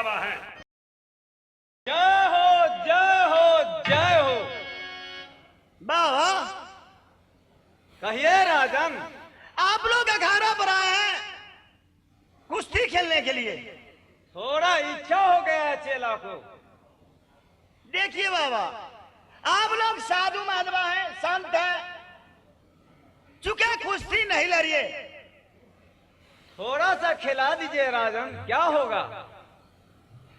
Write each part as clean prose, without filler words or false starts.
बाबा हैं। जय हो जय हो जय हो। बाबा कहिए राजन। आप लोग अखाड़ा पर आए हैं कुश्ती खेलने के लिए। थोड़ा इच्छा हो गया है चेला को। देखिए बाबा, आप लोग साधु माधवा हैं, संत हैं, चुके कुश्ती नहीं लड़िए। थोड़ा सा खिला दीजिए राजन, क्या होगा?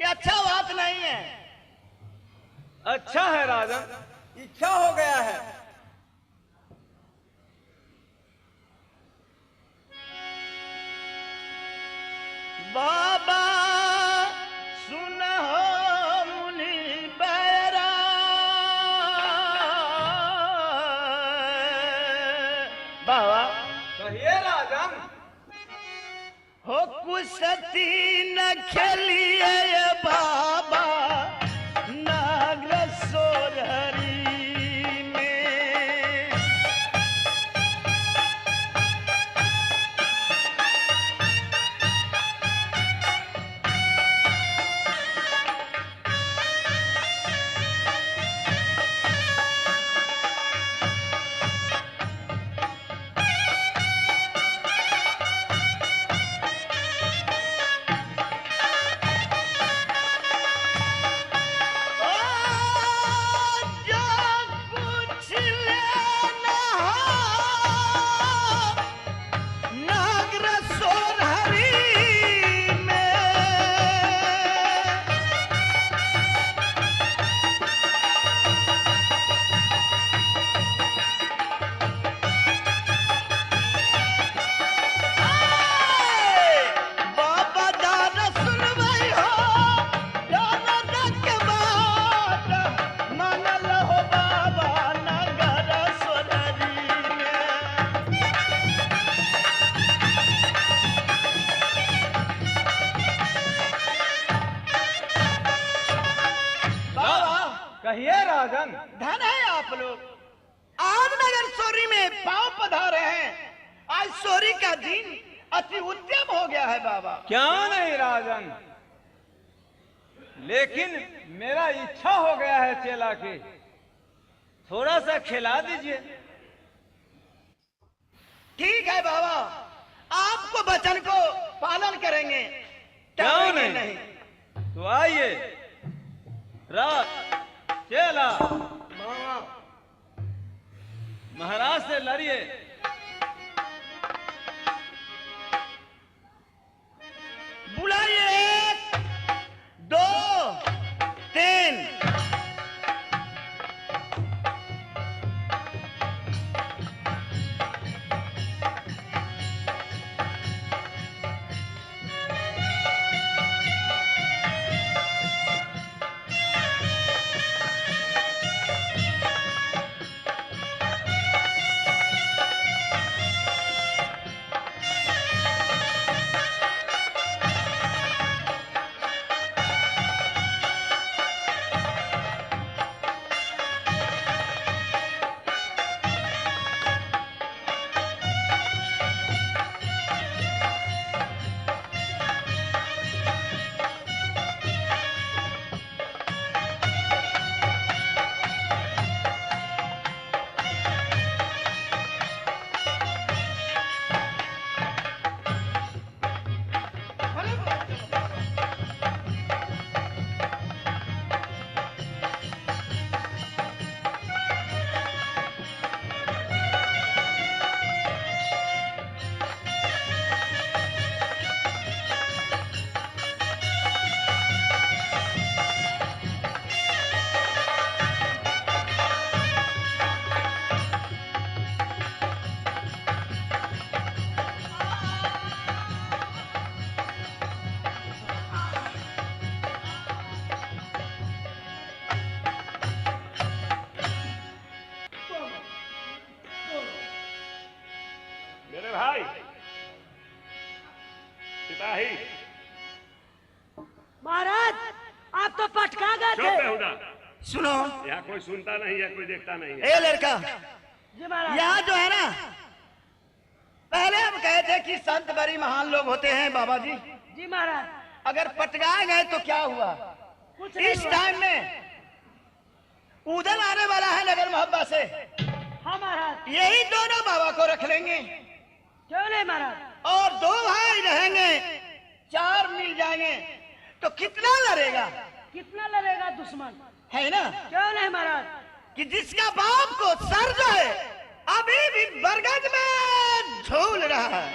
ये अच्छा बात नहीं है। अच्छा है राजन, इच्छा हो गया है। बाबा सुनो मुनि बैरा, बाबा कहिए राजन। हो कुश्ती न खेलिए बाबा नागर सोरहरी में। कहिए राजन। धन है आप लोग, आज नगर सोरी में पांव पधारे हैं। आज सोरी का दिन अति उत्तम हो गया है बाबा। क्या नहीं राजन, लेकिन मेरा इच्छा हो गया है चेला की। थोड़ा सा खिला दीजिए। ठीक है बाबा, आपको वचन को पालन करेंगे। क्यों नहीं? तो आइए रात चेला महाराज से लड़िए। बुलाइए 1 2 3। भाई सिपाही महाराज आप तो पटका गए चुप थे। बेहुदा। सुनो, यहाँ कोई सुनता नहीं है, कोई देखता नहीं है। ए लड़का, जी महाराज। यहाँ जो है ना, पहले हम कहे थे कि संत बड़ी महान लोग होते हैं बाबा जी। जी महाराज। अगर पटकाए गए तो क्या हुआ? कुछ नहीं इस हुआ। टाइम में उदल आने वाला है नगर मोहब्बा से, हाँ महाराज। यही दोनों बाबा को रख लेंगे क्यों नहीं महाराज? और 2 भाई रहेंगे, 4 मिल जाएंगे तो कितना लड़ेगा, कितना लड़ेगा दुश्मन, है ना? क्यों नहीं महाराज? कि जिसका बाप को सर जो है अभी भी बरगद में झूल रहा है,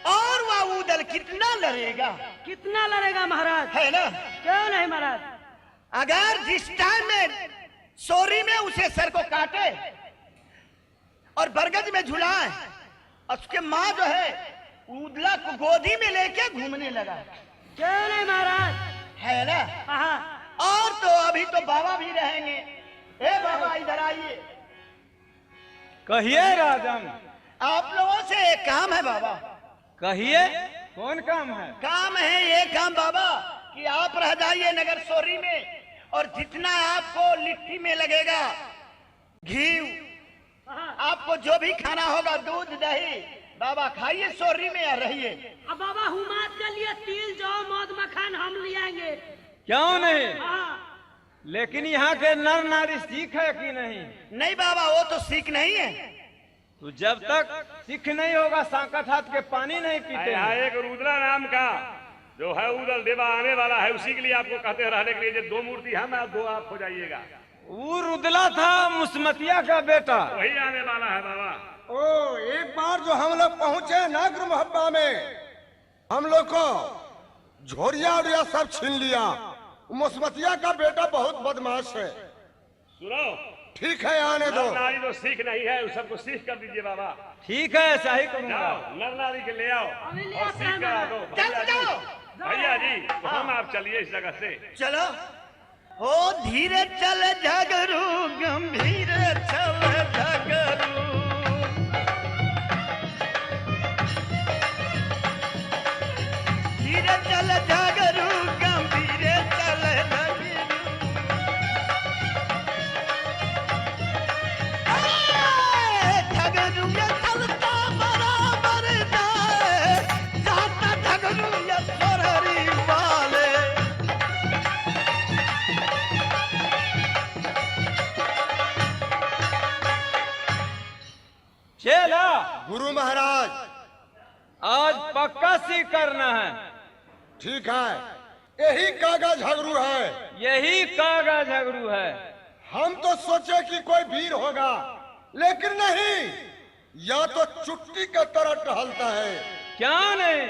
और वह उदल कितना लड़ेगा, कितना लड़ेगा महाराज, है ना? क्यों नहीं महाराज? अगर जिस टाइम में सोरी में उसे सर को काटे और बरगद में झुलाए, और उसके माँ जो है उदला को गोदी में लेके घूमने लगा, क्यों नहीं महाराज? है ना? हाँ। और तो अभी तो बाबा भी रहेंगे। ए बाबा इधर आइए, कहिए राजन, आप लोगों से एक काम है बाबा। कहिए, कौन काम है? काम है ये काम बाबा कि आप रह जाइए नगर सोरी में, और जितना आपको लिट्टी में लगेगा घी, हाँ। आपको जो भी खाना होगा दूध दही, बाबा खाइए सोरी में या रहिए। अब बाबा हुमाद के लिए तिल जौ मौद मखान हम ले आएंगे। क्यों नहीं? हाँ। लेकिन यहाँ के नर नारी सीख है कि नहीं? नहीं बाबा, वो तो सीख नहीं है। तो जब तक सीख नहीं होगा सांकट हाथ के पानी नहीं पीते यहाँ हैं। एक रुद्रा नाम का जो है उदल देवा आने वाला है, उसी के लिए आपको कहते हैं रहने के लिए। 2 मूर्ति हम और 2 आप हो जाइएगा। वो रुदला था मुसमतिया का बेटा। वही आने वाला है बाबा। ओ, एक बार जो हम लोग पहुंचे नागर मोहब्बा में, हम लोग को झोरिया उरिया सब छीन लिया। मुसमतिया का बेटा बहुत बदमाश है। सुनो, ठीक है, आने दो। नर नारी तो सीख नहीं है, उस सबको सीख कर दीजिए बाबा। ठीक है, ऐसा ही करूंगा। जाओ नर नारी के ले आओ अभी ले और आते सीख हैं करा बाबा। दो। चल जाओ। भैया जी, तो हम आप चलिए इस जगह से। चलो हो धीरे चल झगरू, गंभीर चल झगरू, धीरे चल झगरू, गंभीर चल झगरू। झगरू ये चलता बराबर जाए, जाता झगरू ये सोरहरी वाले। चला, गुरु महाराज, आज पक्का सीख करना है। ठीक है, यही कागज झगड़ू है। यही कागज झगड़ू है। हम तो सोचे कि कोई वीर होगा, लेकिन नहीं, या तो चुट्टी के तरह टहलता है। क्या नहीं?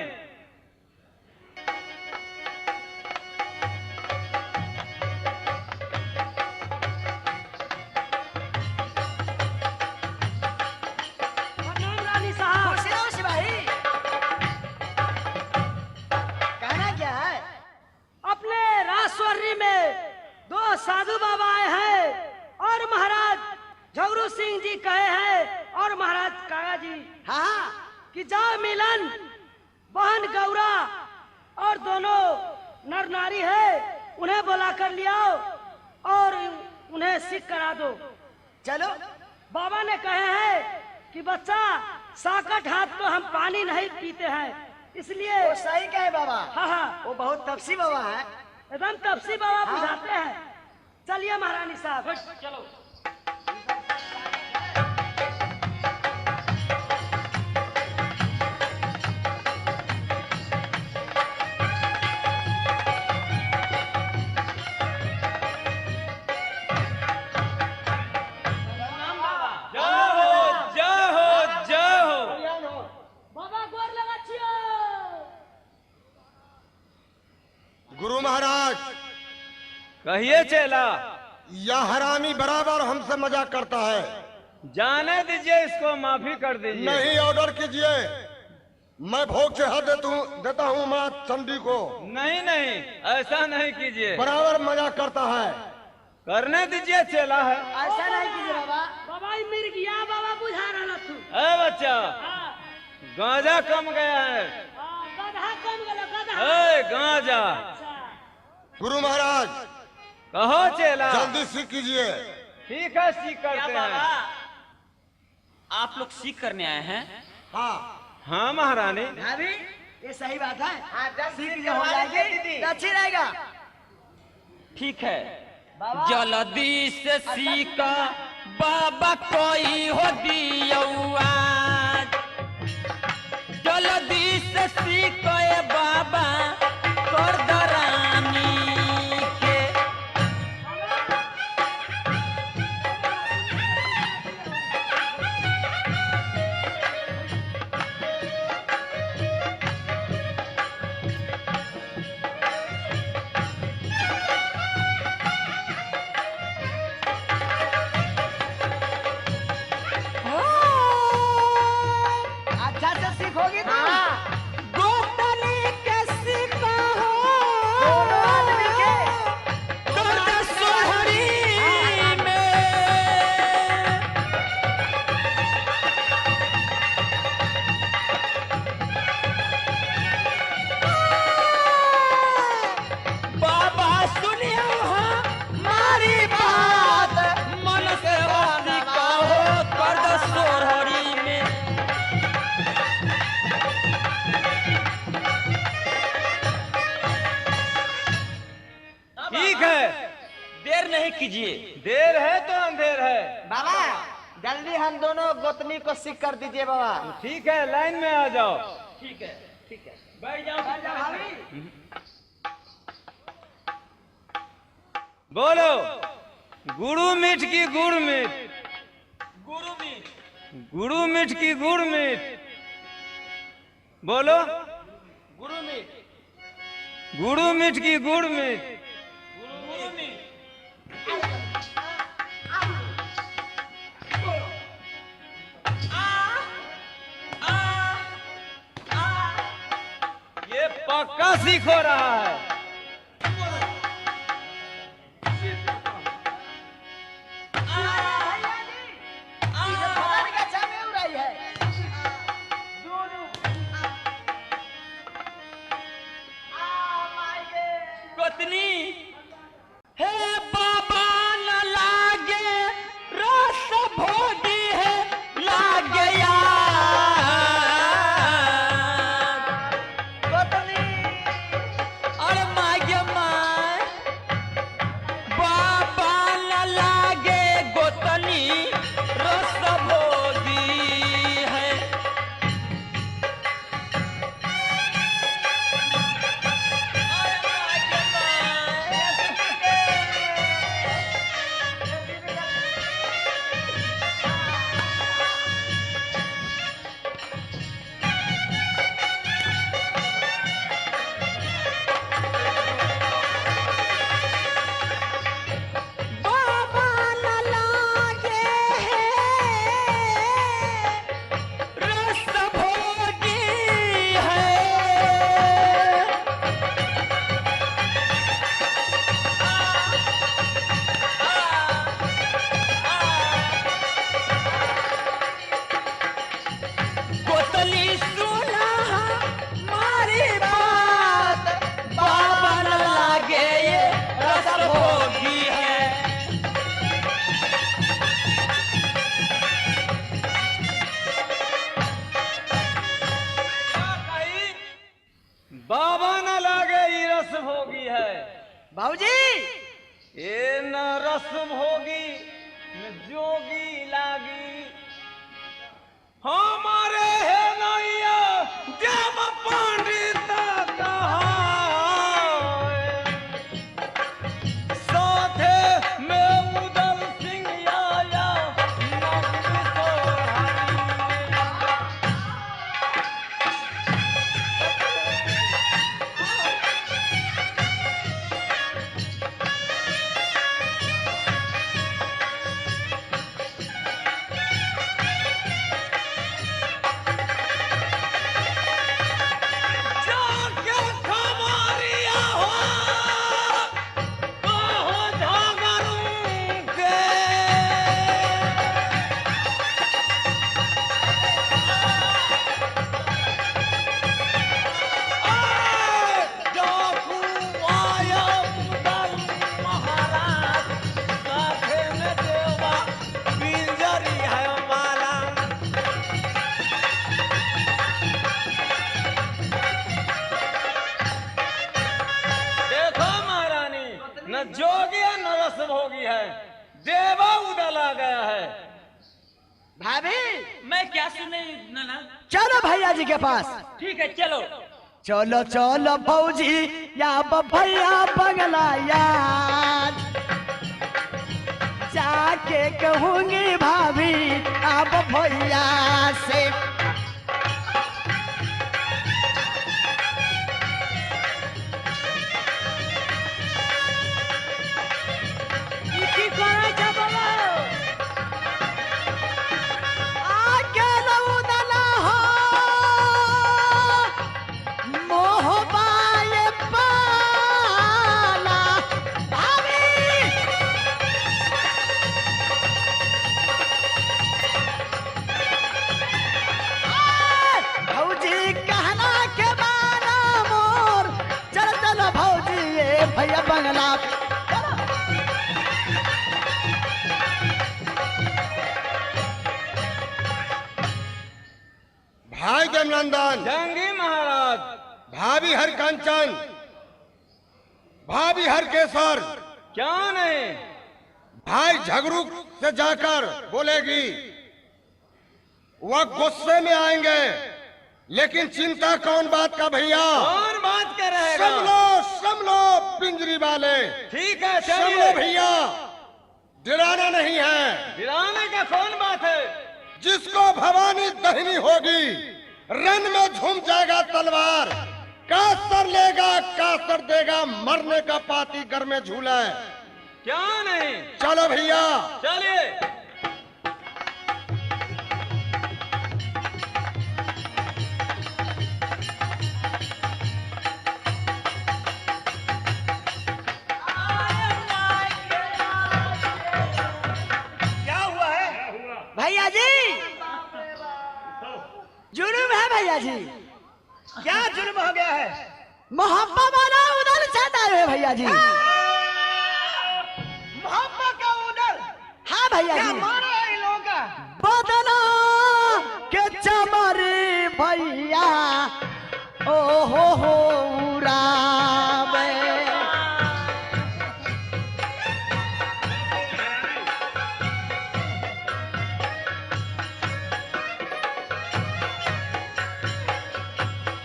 प्रणाम रानी साहब। कहना क्या है? अपने राजस्वरी में 2 साधु बाबा आए हैं और महाराज झगरू सिंह जी कहे हैं और महाराज कागा जी हाँ कि जाओ मिलन बहन गौरा और दोनों नर नारी है, उन्हें बुला कर ले आओ और उन्हें सिख करा दो। चलो। बाबा ने कहे हैं कि बच्चा साकट हाथ तो हम पानी नहीं पीते हैं, इसलिए वो सही कहे बाबा, हाँ हाँ वो बहुत तपसी बाबा है। एकदम तपसी बाबा बुझाते हैं। चलिए महारानी साहब चलो। बाबा गोर लगा छियो। गुरु महाराज, कहिए चेला। यह हरामी बराबर हमसे मजाक करता है। जाने दीजिए, इसको माफी कर दीजिए। नहीं, ऑर्डर कीजिए। मैं भोग चढ़ा देता हूँ माँ चंडी को। नहीं नहीं, ऐसा नहीं कीजिए। बराबर मजाक करता है। करने दीजिए, चेला है। ऐसा नहीं कीजिए बाबा। बाबा ये मिर्गिया बाबा बुझा रहा तू। ए बच्चा, हाँ, गांजा कम गया है। हाँ, गधा कम गलो गधा। ए गांजा। अच्छा, गुरु महाराज, कहो चेला। जल्दी सीख कीजिए। ठीक है, सीख करते हैं। आप लोग सीख करने आए हैं? हाँ, हाँ महारानी। भाभी ये सही बात है। हाँ, जब सीख सीख जो हो जाएगी जाएगी दीदी। तो अच्छी रहेगा। ठीक है। बाबा जल्दी से सीखा बाबा कोई हो दियौआ, जल्दी से सीखो ए बाबा कर दरानी के। अच्छा से सीखोगी तो गोतनी के सीखा हो दोनों आदमी के कर सोहरी में। बाबा सुनियो हमारी बात, मन से सीखा हो कर सोहरी में। ठीक है, देर नहीं कीजिए। देर है तो अंधेर है। बाबा जल्दी हम दोनों गोतनी को सीख कर दीजिए बाबा। ठीक है, लाइन में आ जाओ। ठीक है, ठीक है, बैठ जाओ। बोलो, गुरु मीठ की गुड़ मीठ, गुरु मीठ, गुरु मीठ की गुड़ मीठ। बोलो, गुरु मीठ, गुरु मीठ की गुड़ मीठ। गुरु मीठ। ये पक्का सीख हो रहा है। गोतनी हे बाबा न लागे रस भोगी है लागे यार। अरे मागे माय बाबा न लागे गोतनी रस भोगी है। बाबा न लागे रस भोगी है। गोतली सुना हमारी बात, बाबा न लागे ये रस भोगी है। बाबा न लागे ये रस भोगी है। बाबूजी ये न रस भोगी न जोगी लागी। हमारे है नैया जब पंडित कहाए, साथे में उदल सिंह आया नगरी सोहारी। चला गया है। भाभी मैं क्या सुने नाना? चलो भैया जी के पास। ठीक है चलो। चलो चलो भौजी या भैया बंगला यार, जाके कहूंगी भाभी अब भैया से। की करे छ बाबा आके लउदला हो मोहबाए पाला भाभी। भौजी कहना के माना मोर, चल चलो भौजी ये भैया बंगला। भाई जमनंदन, जंगी महाराज, भाभी हर कंचन, भाभी हर केसर, क्या नहीं? भाई झगड़ू से जाकर बोलेगी, वह गुस्से में आएंगे, लेकिन चिंता कौन बात का भैया? कौन बात कर रहेगा? सब लो पिंजरी वाले, ठीक है सब लो चलिए। भैया, डराना नहीं है। गिराने का कौन बात है? जिसको भवानी दहनी होगी, रन में झूम जाएगा तलवार, कासर लेगा कासर देगा, मरने का पाती घर में झूला है। क्या नहीं? चलो भैया चलिए। क्या हुआ है? भैया जी जुर्म है भैया जी, क्या जुर्म हो गया है? मोहब्बत वाला उधर चाहता है भैया जी। मोहब्बत का उधर हाँ भैया क्या जी, मारा है इन लोगों का? बदना के चमरी भैया ओ हो उड़ावे।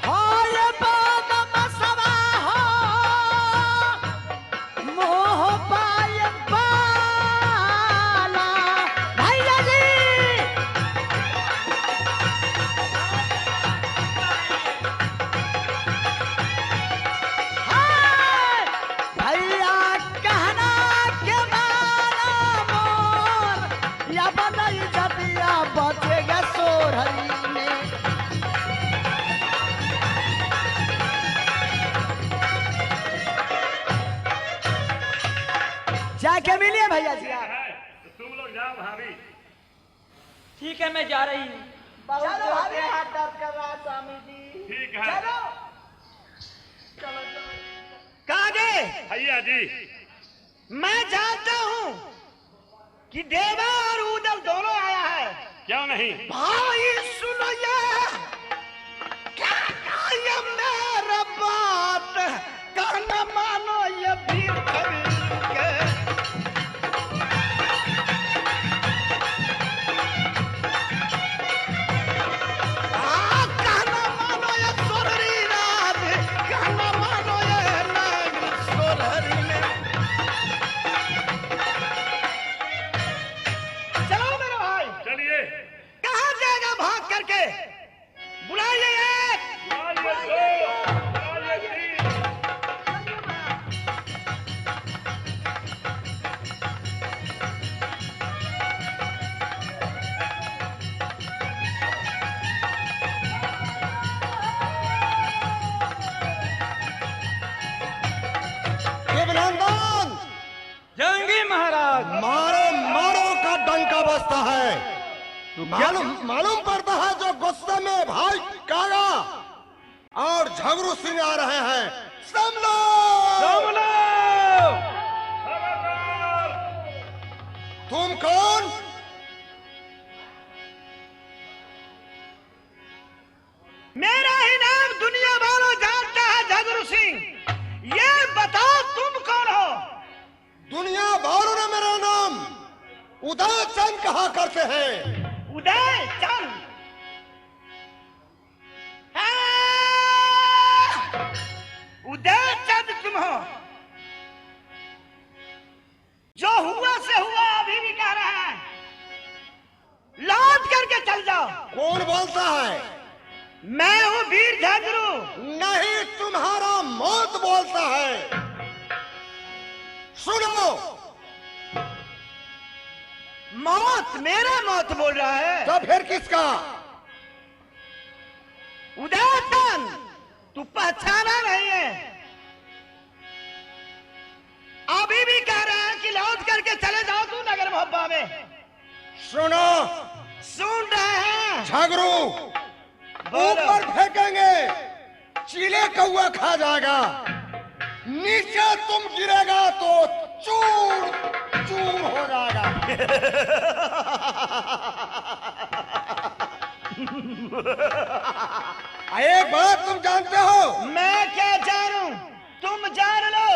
हाय बदमसवा हो मोह पाए बाला भैया जी। हाय भैया कहना के माना मोर, या बनई जतिया बचेगा सोरही में। जाके मिलिए भैया जी आप। तो तुम लोग जाओ भाभी। ठीक है मैं जा रही हूँ। चलो भाभी, हाथ दर्द कर रहा है स्वामी जी। ठीक है कागे भैया जी। मैं जानता हूँ कि देवा और उदल दोनों आया है। क्यों नहीं? भाई सुनो ये, क्या ये मेरा बात कहना मानो ये भीड़ खरीद के। कहना मानो ये सोररी रात, कहना मानो ये नाग सोररी में। चलो मेरे भाई, चलिए। कहाँ जाएगा भाग करके? बुलाइए एक। चलिए दो, चलिए तीन। देवनंदन, जंगी महाराज, मारो मारो का डंका बजता है। मालूम पड़ता है जो गुस्से में भाई कागा और झगड़ू सिंह आ रहे हैं। संभलो! संभलो! तुम कौन? मेरा ही नाम दुनिया वालों जानता है झगड़ू सिंह। ये बताओ तुम कौन हो? दुनिया भर ने मेरा नाम उदय चंद कहा करते हैं। उदय चंद, उदय चंद तुम हो? जो हुआ से हुआ अभी भी कह रहा है, लौट करके चल जाओ। कौन बोलता है? मैं हूं वीर झगरू। नहीं, तुम्हारा मौत बोलता है। सुनो, मौत? मेरा मौत बोल रहा है? तो फिर किसका? उदय चंद, तू पहचाना नहीं है? अभी भी कह रहा है कि लौट करके चले जाओ तू नगर मोहब्बा में। सुनो, सुन रहे हैं? झगरू, बोलो। ऊपर फेंकेंगे, चीले कौआ खा जाएगा, नीचे तुम गिरेगा तो चूर चूर हो जाएगा। एक बात तुम जानते हो? मैं क्या जानूं? तुम जान लो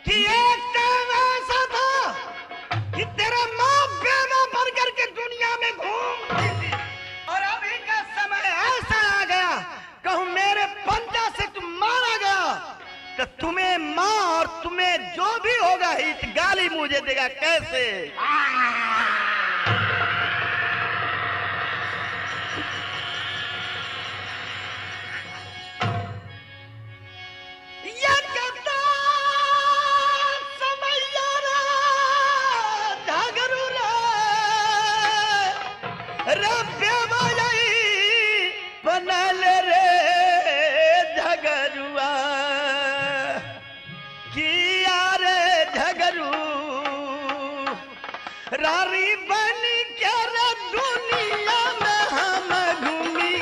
कि एक टाइम ऐसा था कि तेरा माँ बेवा बन करके दुनिया में घूमती थी, और अभी का समय ऐसा आ गया, कहूं मेरे पंजा से तुम मारा गया तो तुम्हें माँ और तुम्हें जो भी होगा हित गाली मुझे देगा। कैसे? बनल रे झगरुआ किया रे झगरू, रारी बन के रे दुनिया में हम घूमी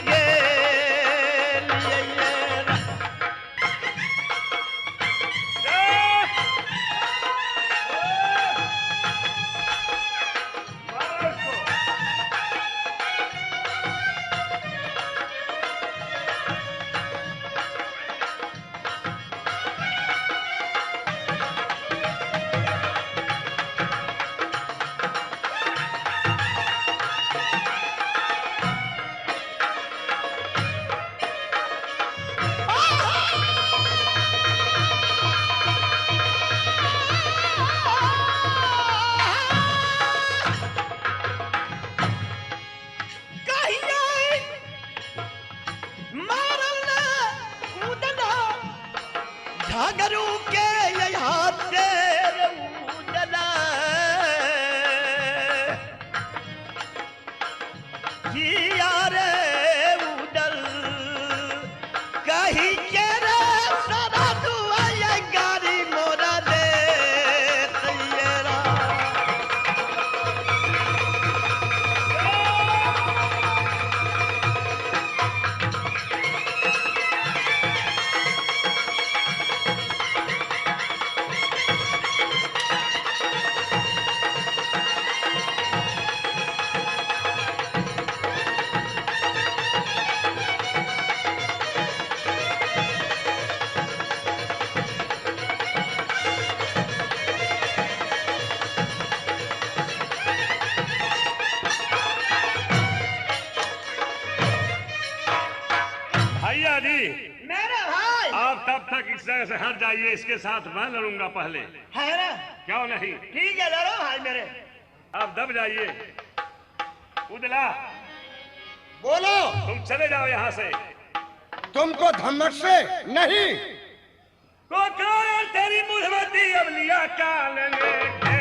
झगरू के यहाँ तेरे उजला किया रे उजल कहीं के रे सदा दुआ ये गारी मोरा दे तैयारा। भैया जी, मेरे भाई आप तब तक इस जगह से हट जाइए, इसके साथ मैं लड़ूंगा पहले। है ना? क्यों नहीं? ठीक है, लड़ो भाई मेरे। आप दब जाइए। उदला, बोलो। तुम चले जाओ यहाँ से। तुमको धमक से नहीं। को तेरी मुझमती अब लिया क्या लेंगे।